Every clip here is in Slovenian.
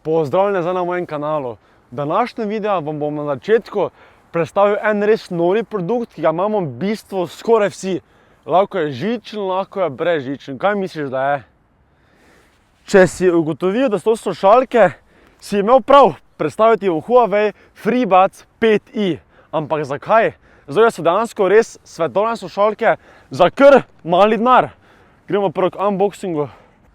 Pozdravljeni zdaj na mojem kanalu. V današnjem videu vam bom na začetku predstavil en res nori produkt, ki ga imamo v bistvu skoraj vsi. Lahko je žičen, lahko je brezžičen. Kaj misliš, da je? Če si ugotovil, da so to slušalke, si imel prav predstaviti v Huawei FreeBuds 5i. Ampak zakaj? Zato so dejansko res svetovne slušalke za kar mali denar. Gremo prvo k unboxingu.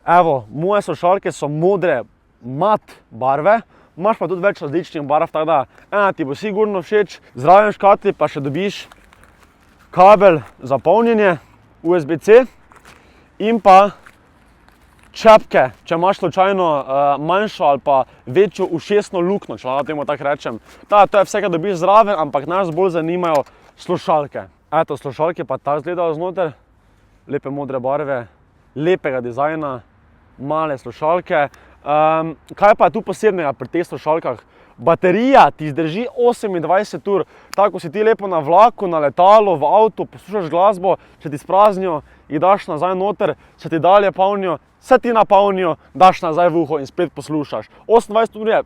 Evo, moje slušalke so modre, mat barve, imaš pa tudi več različnih barv, tako da ena ti bo sigurno všeč. Zraven škatli pa še dobiš kabel za polnjenje USB-C in pa čepke, če imaš slučajno manjšo ali pa večjo ušesno luknjo, če lahko temu tako rečem. To je vse, kar dobiš zraven, ampak nas bolj zanimajo slušalke. Eto, slušalke pa tako izgledajo znotraj, lepe modre barve, lepega dizajna, male slušalke. Kaj pa je tu posebnega pri teh slušalkah? Baterija ti zdrži 28 ur, tako si ti lepo na vlaku, na letalu, v avtu, poslušaš glasbo, če ti spraznijo, jih daš nazaj noter, če ti dalje polnijo, se ti napolnijo, daš nazaj v uho in spet poslušaš. 28 ur je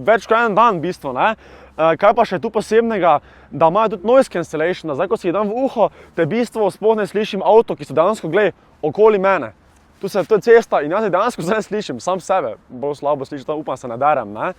več kot en dan v bistvu, ne? Kaj pa še tu posebnega, da imajo tudi noise cancellation, da zdaj, ko si jih dam v uho, te v bistvu sploh ne slišim avto, ki so dejansko, glej, okoli mene. Tu je cesta in jaz dejansko zdaj slišim, sam sebe, bolj slabo slišim, tam upam se ne derem, ne.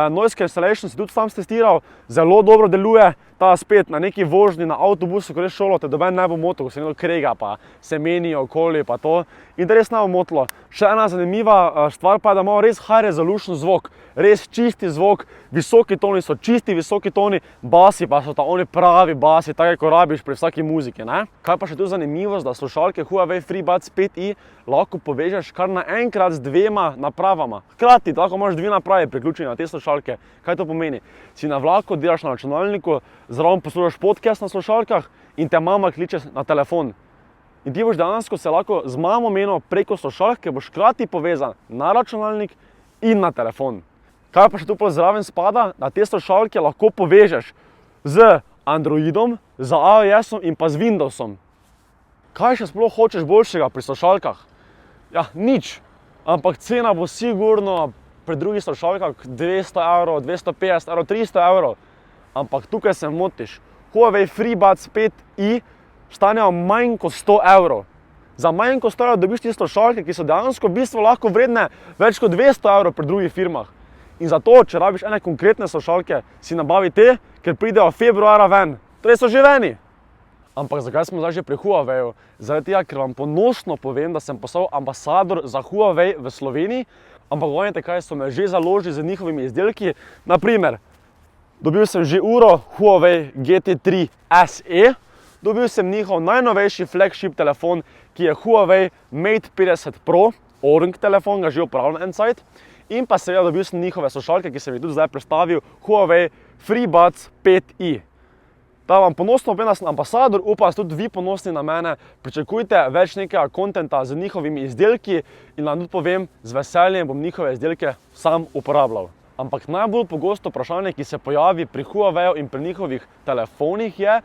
Noise cancellation si tudi sam testiral, zelo dobro deluje, ta spet na neki vožnji, na avtobusu, ko greš v šolo, te noben ne bo motil, ko se nekdo krega, pa se menijo okoli, pa to. In te res ne bo motilo. Še ena zanimiva stvar pa je, da imamo res high resolution zvok, res čisti zvok, visoki toni so čisti visoki toni, basi pa so ta oni pravi basi, tako ko rabiš pri vsaki muziki, ne. Kaj pa še tu zanimivost, da slušalke Huawei FreeBuds 5i lahko povežeš kar naenkrat z dvema napravama. Hkrati, lahko imaš dve napravi priključeni na te slušalke. Kaj to pomeni? Si na vlaku, delaš na računalniku, zraven poslušaš podcast na slušalkah in te mama kliče na telefon. In ti boš dejansko se lahko z mamo menil preko slušalk, ki boš hkrati povezan na računalnik in na telefon. Kaj pa še tu zraven spada, da te slušalke lahko povežeš z Androidom, z iOS-om in pa z Windowsom. Kaj še sploh hočeš boljšega pri slušalkah? Ja, nič, ampak cena bo sigurno pri drugih slušalkah 200 evrov, 250 evrov, 300 evrov. Ampak tukaj se motiš. Huawei FreeBuds 5i stanejo manj kot 100 evrov. Za manj kot 100 evrov dobiš ti slušalke, ki so dejansko v bistvu lahko vredne več kot 200 evrov pri drugih firmah. In zato, če rabiš ene konkretne slušalke, si nabavi te, ker pridejo februarja ven. Torej so že veni. Ampak zakaj smo zdaj že pri Huaweiu? Zaradi tega, ker vam ponosno povem, da sem postal ambasador za Huawei v Sloveniji. Ampak gledajte, kaj so me že založili z njihovimi izdelki. Naprimer, dobil sem že uro Huawei GT3 SE, dobil sem njihov najnovejši flagship telefon, ki je Huawei Mate 50 Pro, Orange telefon, ga že uporabljam en cajt. In pa seveda dobil sem njihove slušalke, ki sem jih tudi zdaj predstavil, Huawei FreeBuds 5i. Da vam ponosno povem, da sem ambasador, upam, da ste tudi vi ponosni na mene. Pričakujte več nekega kontenta z njihovimi izdelki in vam tudi povem, z veseljem bom njihove izdelke sam uporabljal. Ampak najbolj pogosto vprašanje, ki se pojavi pri Huaweiu in pri njihovih telefonih je,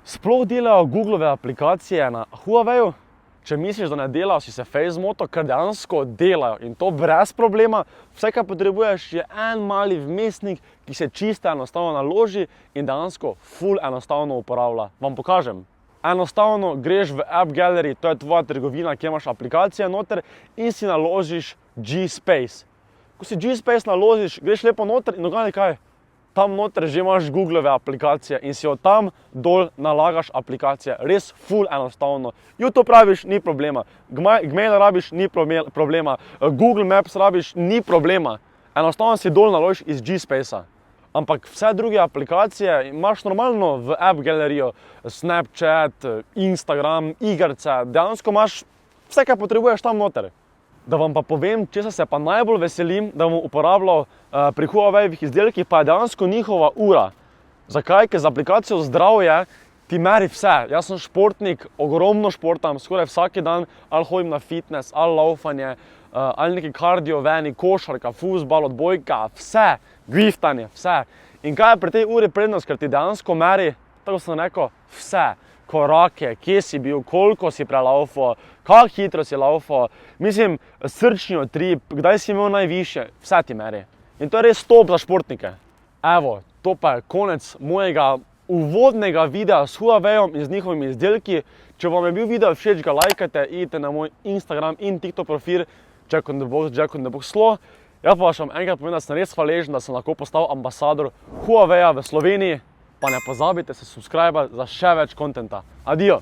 sploh delajo Googlove aplikacije na Huaweiu? Če misliš, da ne delajo, si se fejst zmotil, ker dejansko delajo in to brez problema. Vse, kar potrebuješ, je en mali vmesnik, ki se čisto enostavno naloži in dejansko ful enostavno uporablja. Vam pokažem. Enostavno greš v App Gallery, to je tvoja trgovina, kjer imaš aplikacije noter in si naložiš G-Space. Ko si G-Space naložiš, greš lepo noter in dogajaj kaj? Tam noter že imaš Googlove aplikacije in si od tam dol nalagaš aplikacije. Res ful enostavno. YouTube rabiš, ni problema. Gmail rabiš, ni problema. Google Maps rabiš, ni problema. Enostavno si dol naložiš iz G-Spacea. Ampak vse druge aplikacije imaš normalno v App Galerijo. Snapchat, Instagram, igrice. Dejansko imaš vse, kar potrebuješ tam noter. Da vam pa povem, česa se pa najbolj veselim, da bom uporabljal pri Huawei-ovih izdelkih, pa je dejansko njihova ura. Zakaj? Ker z aplikacijo Zdravje ti meri vse. Jaz sem športnik, ogromno športam, skoraj vsak dan, ali hodim na fitness, ali laufanje, ali neki kardio veni, košarka, fuzbal, odbojka, vse, griftanje, vse. In kaj je pri tej uri prednost, ker ti dejansko meri, tako sem rekel, vse. korake, kje si bil, koliko si prelaufal, kako hitro si laufal, mislim, srčni utrip, kdaj si imel najvišje, vse ti meri. In to je res top za športnike. Evo, to pa je konec mojega uvodnega videa s Huaweiom in z njihovimi izdelki. Če vam je bil video všeč, ga lajkajte, idite na moj Instagram in TikTok profil, Jack in the Box Slo. Jaz pa vam enkrat povem, da sem res hvaležen, da sem lahko postal ambasador Huaweia v Sloveniji. Pa ne pozabite se subscribe za še več kontenta. Adijo!